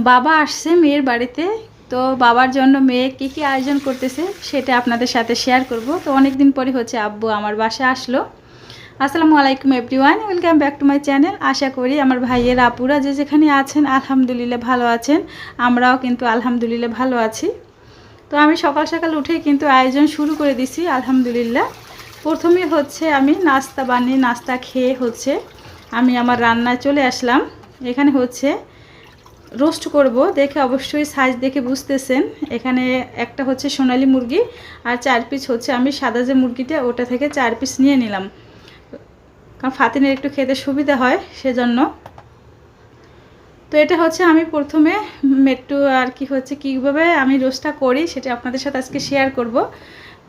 বাবা আসছে মেয়ের বাড়িতে। তো বাবার জন্য মেয়ে কী আয়োজন করতেছে সেটা আপনাদের সাথে শেয়ার করব। তো অনেক দিন পরে হচ্ছে আব্বু আমার বাসায় আসলো। আসসালামু আলাইকুম everyone, welcome back to my channel. আশা করি আমার ভাইয়ের আপুরা যে যেখানে আছেন আলহামদুলিল্লাহ ভালো আছেন। আমরাও কিন্তু আলহামদুলিল্লাহ ভালো আছি। তো আমি সকাল সকাল উঠেই কিন্তু আয়োজন শুরু করে দিছি আলহামদুলিল্লাহ। প্রথমে হচ্ছে আমি নাস্তা খেয়ে হচ্ছে আমি আমার রান্নায় চলে আসলাম। এখানে হচ্ছে রোস্ট করব। দেখে অবশ্যই সাইজ দেখে বুঝতেছেন, এখানে একটা হচ্ছে সোনালী মুরগি আর 4 পিস হচ্ছে আমি সাদা যে মুরগিটা ওটা থেকে 4 পিস নিয়ে নিলাম, কারণ ফাতিনের একটু খেতে সুবিধা হয় সেজন্য। তো এটা হচ্ছে আমি প্রথমে একটু আর কি হচ্ছে কীভাবে আমি রোস্টটা করি সেটা আপনাদের সাথে আজকে শেয়ার করব।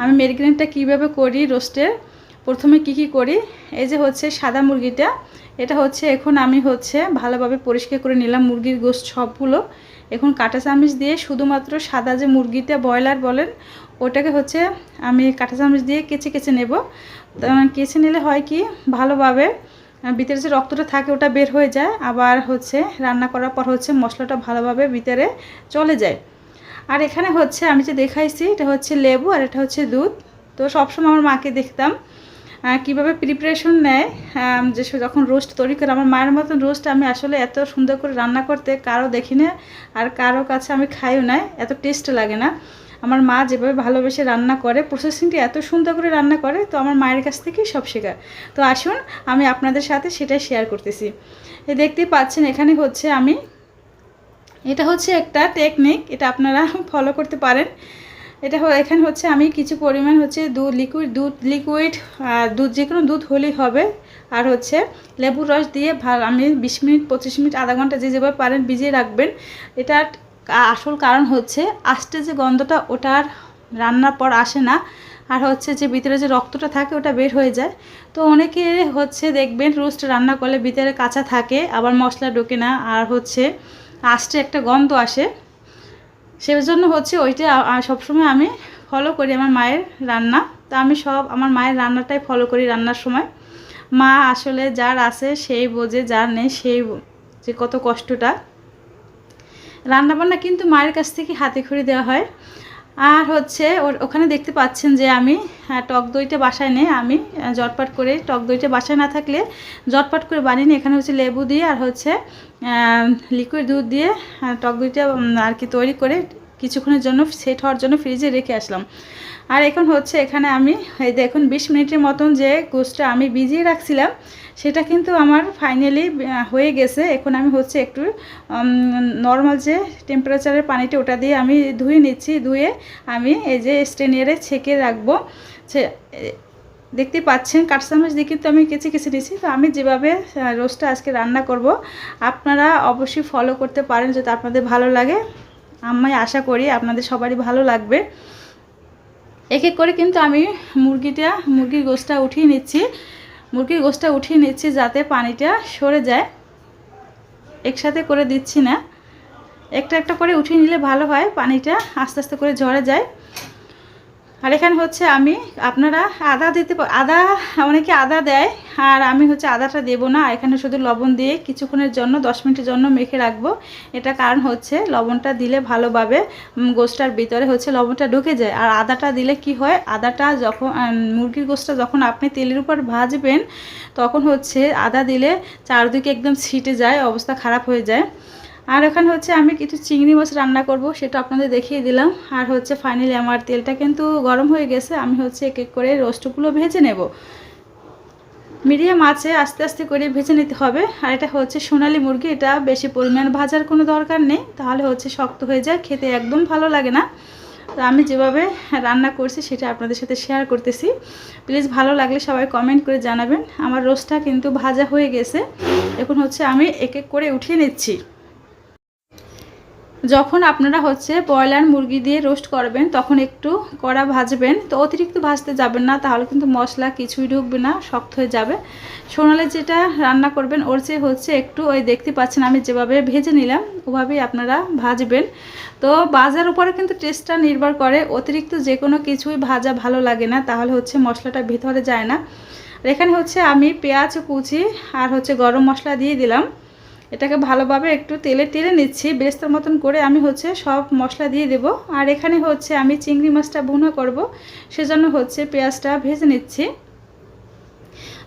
আমি ম্যারিনেটটা কীভাবে করি রোস্টের, প্রথমে কি করি। এই যে হচ্ছে সাদা মুরগিটা, এটা হচ্ছে এখন আমি হচ্ছে ভালোভাবে পরিষ্কার করে নিলাম মুরগির গোশত সবগুলো। এখন কাঁটা চামচ দিয়ে শুধুমাত্র সাদা যে মুরগিটা ব্রয়লার বলেন ওটাকে হচ্ছে আমি কাঁটা চামচ দিয়ে কেচে নেব। কেচে নিলে হয় কি ভালোভাবে ভিতরে যে রক্তটা থাকে ওটা বের হয়ে যায়, আবার হচ্ছে রান্না করার পর হচ্ছে মশলাটা ভালোভাবে ভিতরে চলে যায়। আর এখানে হচ্ছে আমি যে দেখাইছি এটা হচ্ছে লেবু আর এটা হচ্ছে দুধ। তো সবসময় আমার মাকে দেখতাম কীভাবে প্রিপারেশন নেয়, যে যখন রোস্ট তৈরি করে। আমার মায়ের মতন রোস্ট আমি আসলে এত সুন্দর করে রান্না করতে কারো দেখি না, আর কারো কাছে আমি খাইও না, এত টেস্ট লাগে না। আমার মা যেভাবে ভালোবেসে রান্না করে, প্রসেসিংটি এত সুন্দর করে রান্না করে, তো আমার মায়ের কাছ থেকেই সব শেখা। তো আসুন আমি আপনাদের সাথে সেটাই শেয়ার করতেছি। দেখতেই পাচ্ছেন এখানে হচ্ছে আমি, এটা হচ্ছে একটা টেকনিক, এটা আপনারা ফলো করতে পারেন। এখানে হচ্ছে আমি কিছু পরিমাণ হচ্ছে দুধ যে কোনো দুধ হলেই হবে, আর হচ্ছে লেবুর রস দিয়ে আমি 20 মিনিট 25 মিনিট আধা ঘন্টা যেভাবে পারেন ভিজিয়ে রাখবেন। এটার আসল কারণ হচ্ছে আস্তে যে গন্ধটা ওটার রান্নার পর আসে না, আর হচ্ছে যে ভিতরে যে রক্তটা থাকে ওটা বের হয়ে যায়। তো অনেকে হচ্ছে দেখবেন রোস্ট রান্না করলে ভিতরে কাঁচা থাকে, আবার মশলা ঢোকে না, আর হচ্ছে আস্তে একটা গন্ধ আসে। সেজন্য হচ্ছে ওইটা সবসময় আমি ফলো করি আমার মায়ের রান্না। তো আমি আমার মায়ের রান্নাটাই ফলো করি রান্নার সময়। মা আসলে যার আছে সেই বোঝে, যার নেই সেই যে কত কষ্টটা। রান্নাবান্না কিন্তু মায়ের কাছ থেকে হাতে খড়ি দেওয়া হয়। আর হচ্ছে ওখানে দেখতে পাচ্ছেন যে আমি টক দইটা বাসায় নেই, আমি জটপাট করে, টক দইটা বাসায় না থাকলে জটপাট করে বানিয়ে নিই। এখানে হচ্ছে লেবু দিয়ে আর হচ্ছে লিকুইড দুধ দিয়ে টক দইটা আর কি তৈরি করে কিছুক্ষণের জন্য সেট হওয়ার জন্য ফ্রিজে রেখে আসলাম। আর এখন হচ্ছে এখানে আমি এই দেখুন 20 মিনিটের মতন যে গোশতটা আমি ভিজিয়ে রাখছিলাম সেটা কিন্তু আমার ফাইনালি হয়ে গেছে। এখন আমি হচ্ছে একটু নর্মাল যে টেম্পারেচারের পানিটা ওটা দিয়ে আমি ধুয়ে নিচ্ছি। ধুয়ে আমি এই যে স্ট্রেনারে ছেঁকে রাখবো। দেখতে পাচ্ছেন কাঁটা চামচ দিয়ে কিন্তু আমি কেচে নিচ্ছি। তো আমি যেভাবে রোস্টটা আজকে রান্না করব আপনারা অবশ্যই ফলো করতে পারেন যদি আপনাদের ভালো লাগে। আমি আশা করি আপনাদের সবারই ভালো লাগবে। এক এক করে কিন্তু আমি মুরগির গোশতটা উঠিয়ে নিচ্ছি যাতে পানিটা সরে যায়। একসাথে করে দিচ্ছি না, একটা একটা করে উঠিয়ে নিলে ভালো হয়, পানিটা আস্তে আস্তে করে ঝরে যায়। আর এখানে হচ্ছে আমি আপনারা আদা অনেকে আদা দেয়, আর আমি হচ্ছে আদাটা দেবো না। এখানে শুধু লবণ দিয়ে কিছুক্ষণের জন্য 10 মিনিটের জন্য মেখে রাখবো। এটা কারণ হচ্ছে লবণটা দিলে ভালোভাবে গোশতটার ভিতরে হচ্ছে লবণটা ঢুকে যায়। আর আদাটা দিলে কি হয়, আদাটা যখন মুরগির গোশতটা যখন আপনি তেলের উপর ভাজবেন তখন হচ্ছে আদা দিলে চারদিকে একদম ছিটে যায়, অবস্থা খারাপ হয়ে যায়। আর এখানে হচ্ছে আমি কিছু চিংড়ি মাছ রান্না করব, সেটা আপনাদের দেখিয়ে দিলাম। আর হচ্ছে ফাইনালি আমার তেলটা কিন্তু গরম হয়ে গেছে, আমি হচ্ছে এক এক করে রোস্টগুলো ভেজে নেব। মিডিয়াম আঁচে আস্তে আস্তে করে ভেজে নিতে হবে। আর এটা হচ্ছে সোনালী মুরগি, এটা বেশি পরিমাণ ভাজার কোনো দরকার নেই, তাহলে হচ্ছে শক্ত হয়ে যায়, খেতে একদম ভালো লাগে না। তো আমি যেভাবে রান্না করছি সেটা আপনাদের সাথে শেয়ার করতেছি। প্লিজ ভালো লাগলে সবাই কমেন্ট করে জানাবেন। আমার রোস্টটা কিন্তু ভাজা হয়ে গেছে, এখন হচ্ছে আমি এক এক করে উঠিয়ে নিচ্ছি। যখন আপনারা হচ্ছে ব্রয়লার মুরগি দিয়ে রোস্ট করবেন তখন একটু কড়া ভাজবেন, তো অতিরিক্ত ভাজতে যাবেন না, তাহলে কিন্তু মশলা কিছুই ঢুকবে না, শক্ত হয়ে যাবে। সোনালি যেটা রান্না করবেন ওর চেয়ে হচ্ছে একটু ওই দেখতে পাচ্ছেন আমি যেভাবে ভেজে নিলাম ওভাবেই আপনারা ভাজবেন। তো ভাজার উপরে কিন্তু টেস্টটা নির্ভর করে, অতিরিক্ত যে কোনো কিছুই ভাজা ভালো লাগে না, তাহলে হচ্ছে মশলাটা ভিতরে যায় না। আর এখানে হচ্ছে আমি পেঁয়াজ কুচি আর হচ্ছে গরম মশলা দিয়ে দিলাম। এটাকে ভালোভাবে একটু তেলে টেলে নিচ্ছি, বেরেস্তার মতন করে আমি হচ্ছে সব মশলা দিয়ে দেব। আর এখানে হচ্ছে আমি চিংড়ি মাছটা ভুনা করব, সেজন্য হচ্ছে পেঁয়াজটা ভেজে নিচ্ছি।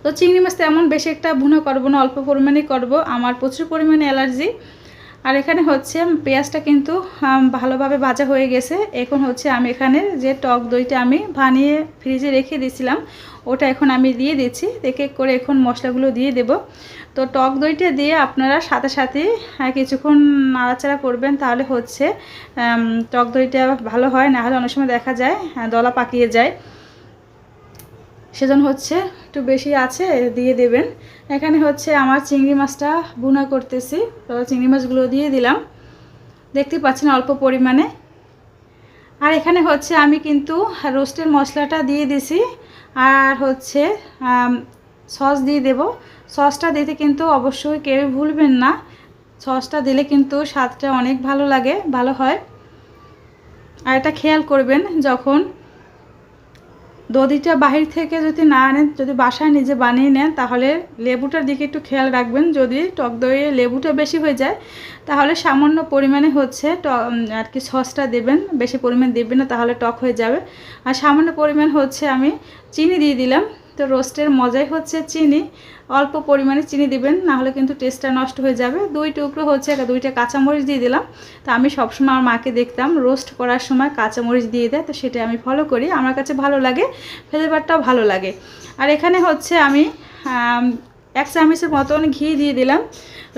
তো চিংড়ি মাছটা এমন বেশি একটা ভুনা করব না, অল্প পরিমাণেই করব, আমার প্রচুর পরিমাণে অ্যালার্জি। আর এখানে হচ্ছে পেঁয়াজটা কিন্তু ভালোভাবে ভাজা হয়ে গেছে। এখন হচ্ছে আমি এখানে যে টক দইটা আমি বানিয়ে ফ্রিজে রেখে দিয়েছিলাম ওটা এখন আমি দিয়ে দিচ্ছি। এক এক করে এখন মশলাগুলো দিয়ে দেব। তো টক দইটা দিয়ে আপনারা সাথে সাথে কিছুক্ষণ নাড়াচাড়া করবেন, তাহলে হচ্ছে টক দইটা ভালো হয়, না হলে অনেক সময় দেখা যায় দলা পাকিয়ে যায়, সেজন্য হচ্ছে একটু বেশি আছে দিয়ে দেবেন। এখানে হচ্ছে আমার চিংড়ি মাছটা ভুনা করতেছি, তো চিংড়ি মাছগুলো দিয়ে দিলাম, দেখতে পাচ্ছেন অল্প পরিমাণে। আর এখানে হচ্ছে আমি কিন্তু রোস্টের মশলাটা দিয়ে দিছি, আর হচ্ছে সস দিয়ে দেব। সসটা দিতে কিন্তু অবশ্যই কেউ ভুলবেন না, সসটা দিলে কিন্তু স্বাদটা অনেক ভালো লাগে, ভালো হয়। আর এটা খেয়াল করবেন, যখন দধিটা বাহির থেকে যদি না আনেন, যদি বাসায় নিজে বানিয়ে নেন, তাহলে লেবুটার দিকে একটু খেয়াল রাখবেন। যদি টক দইয়ে লেবুটা বেশি হয়ে যায়, তাহলে সামান্য পরিমাণে হচ্ছে আর কি সসটা দেবেন, বেশি পরিমাণ দেবেন না, তাহলে টক হয়ে যাবে। আর সামান্য পরিমাণ হচ্ছে আমি চিনি দিয়ে দিলাম। তো রোস্টের মজাই হচ্ছে চিনি, অল্প পরিমাণে চিনি দিবেন, নাহলে কিন্তু টেস্টটা নষ্ট হয়ে যাবে। 2 টুকরো হচ্ছে 2টা কাঁচামরিচ দিয়ে দিলাম। তো আমি সবসময় আমার মাকে দেখতাম রোস্ট করার সময় কাঁচামরিচ দিয়ে দেয়, তো সেটা আমি ফলো করি, আমার কাছে ভালো লাগে, ফ্লেভারটাও ভালো লাগে। আর এখানে হচ্ছে আমি 1 চামচের মতন ঘি দিয়ে দিলাম।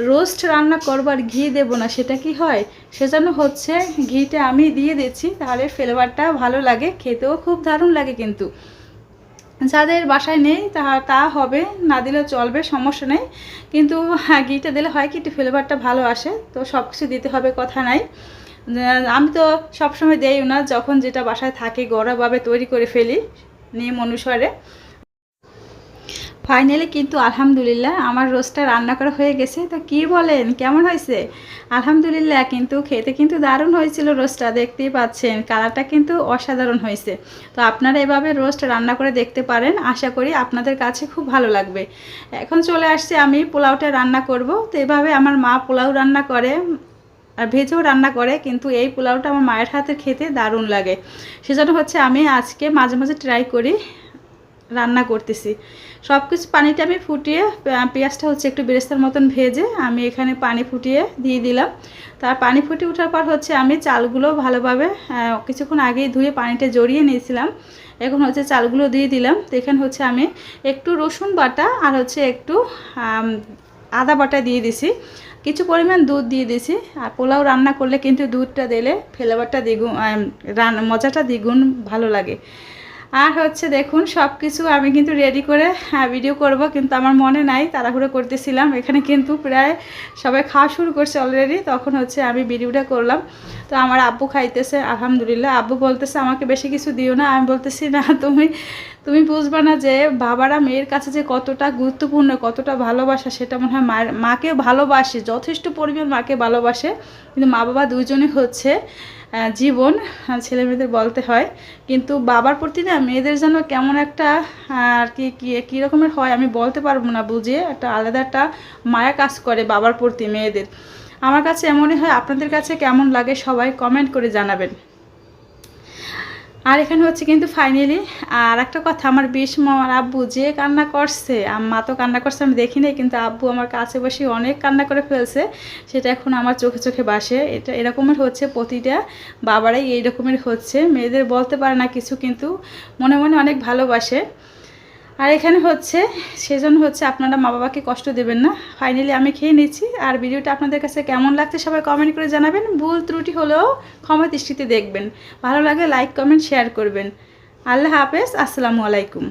রোস্ট রান্না করবো আর ঘি দেবো না, সেটা কি হয়? সেজন্য হচ্ছে ঘিটা আমি দিয়ে দিচ্ছি, তাহলে ফ্লেভারটা ভালো লাগে, খেতেও খুব দারুণ লাগে। কিন্তু যাদের বাসায় নেই তা হবে, না দিলেও চলবে, সমস্যা নেই। কিন্তু ঘিটা দিলে হয় কি, একটু ফ্লেভারটা ভালো আসে। তো সব কিছু দিতে হবে কথা নাই, আমি তো সবসময় দেইও না, যখন যেটা বাসায় থাকে ঘরোয়াভাবে তৈরি করে ফেলি নিয়ম অনুসারে। ফাইনালি কিন্তু আলহামদুলিল্লাহ আমার রোস্টটা রান্না করা হয়ে গেছে। তো কি বলেন, কেমন হয়েছে? আলহামদুলিল্লাহ, কিন্তু খেতে কিন্তু দারুণ হয়েছিল রোস্টটা, দেখতেই পাচ্ছেন কালারটা কিন্তু অসাধারণ হয়েছে। তো আপনারা এভাবে রোস্ট রান্না করে দেখতে পারেন, আশা করি আপনাদের কাছে খুব ভালো লাগবে। এখন চলে আসছে আমি পোলাওটা রান্না করব। তো এভাবে আমার মা পোলাও রান্না করে আর ভেজেও রান্না করে, কিন্তু এই পোলাওটা আমার মায়ের হাতে খেতে দারুণ লাগে, সেজন্য হচ্ছে আমি আজকে মাঝে মাঝে ট্রাই করি, রান্না করতেছি। সব কিছু পানিটা আমি ফুটিয়ে, পেঁয়াজটা হচ্ছে একটু বেরেস্তার মতন ভেজে আমি এখানে পানি ফুটিয়ে দিয়ে দিলাম। তার পানি ফুটে ওঠার পর হচ্ছে আমি চালগুলো ভালোভাবে কিছুক্ষণ আগেই ধুয়ে পানিটা জড়িয়ে নিয়েছিলাম, এখন হচ্ছে চালগুলো দিয়ে দিলাম। তো এখানে হচ্ছে আমি একটু রসুন বাটা আর হচ্ছে একটু আদা বাটা দিয়ে দিছি, কিছু পরিমাণ দুধ দিয়ে দিছি। আর পোলাও রান্না করলে কিন্তু দুধটা দিলে ফ্লেভারটা দ্বিগুণ, মজাটা দ্বিগুণ ভালো লাগে। আর হচ্ছে দেখুন সব কিছু আমি কিন্তু রেডি করে ভিডিও করব, কিন্তু আমার মনে নাই, তাড়াহুড়ো করতেছিলাম। এখানে কিন্তু প্রায় সবাই খাওয়া শুরু করছে অলরেডি, তখন হচ্ছে আমি ভিডিওটা করলাম। তো আমার আব্বু খাইতেছে, আলহামদুলিল্লাহ। আব্বু বলতেছে আমাকে বেশি কিছু দিও না, আমি বলতেছি না, তুমি বুঝবা না যে বাবারা মেয়ের কাছে যে কতটা গুরুত্বপূর্ণ, কতটা ভালোবাসা, সেটা মনে হয় মাকে ভালোবাসে, যথেষ্ট পরিমাণ মাকে ভালোবাসে। কিন্তু মা বাবা দুজনই হচ্ছে জীবন, ছেলে মেয়েদের বলতে হয়। কিন্তু বাবার প্রতি না মেয়েদের যেন কেমন একটা আর কি কী রকমের হয় আমি বলতে পারবো না বুঝিয়ে, একটা আলাদা একটা মায়া কাজ করে বাবার প্রতি মেয়েদের। আমার কাছে এমনই হয়, আপনাদের কাছে কেমন লাগে সবাই কমেন্ট করে জানাবেন। আর এখানে হচ্ছে কিন্তু ফাইনালি আর একটা কথা, আমার আমার আব্বু যে কান্না করছে, মা তো কান্না করছে আমি দেখি নাই, কিন্তু আব্বু আমার কাছে বসে অনেক কান্না করে ফেলছে, সেটা এখন আমার চোখে চোখে ভাসে। এটা এরকমের হচ্ছে, প্রতিটা বাবারাই এই রকমের হচ্ছে, মেয়েদের বলতে পারে না কিছু, কিন্তু মনে মনে অনেক ভালোবাসে। আর এখানে হচ্ছে সেজন্য হচ্ছে আপনারা মা বাবাকে কষ্ট দেবেন না। ফাইনালি আমি খেয়ে নিচ্ছি। আর ভিডিওটা আপনাদের কাছে কেমন লাগছে সবাই কমেন্ট করে জানাবেন, ভুল ত্রুটি হলেও ক্ষমা দৃষ্টিতে দেখবেন, ভালো লাগে লাইক কমেন্ট শেয়ার করবেন। আল্লাহ হাফেজ, আসসালামু আলাইকুম।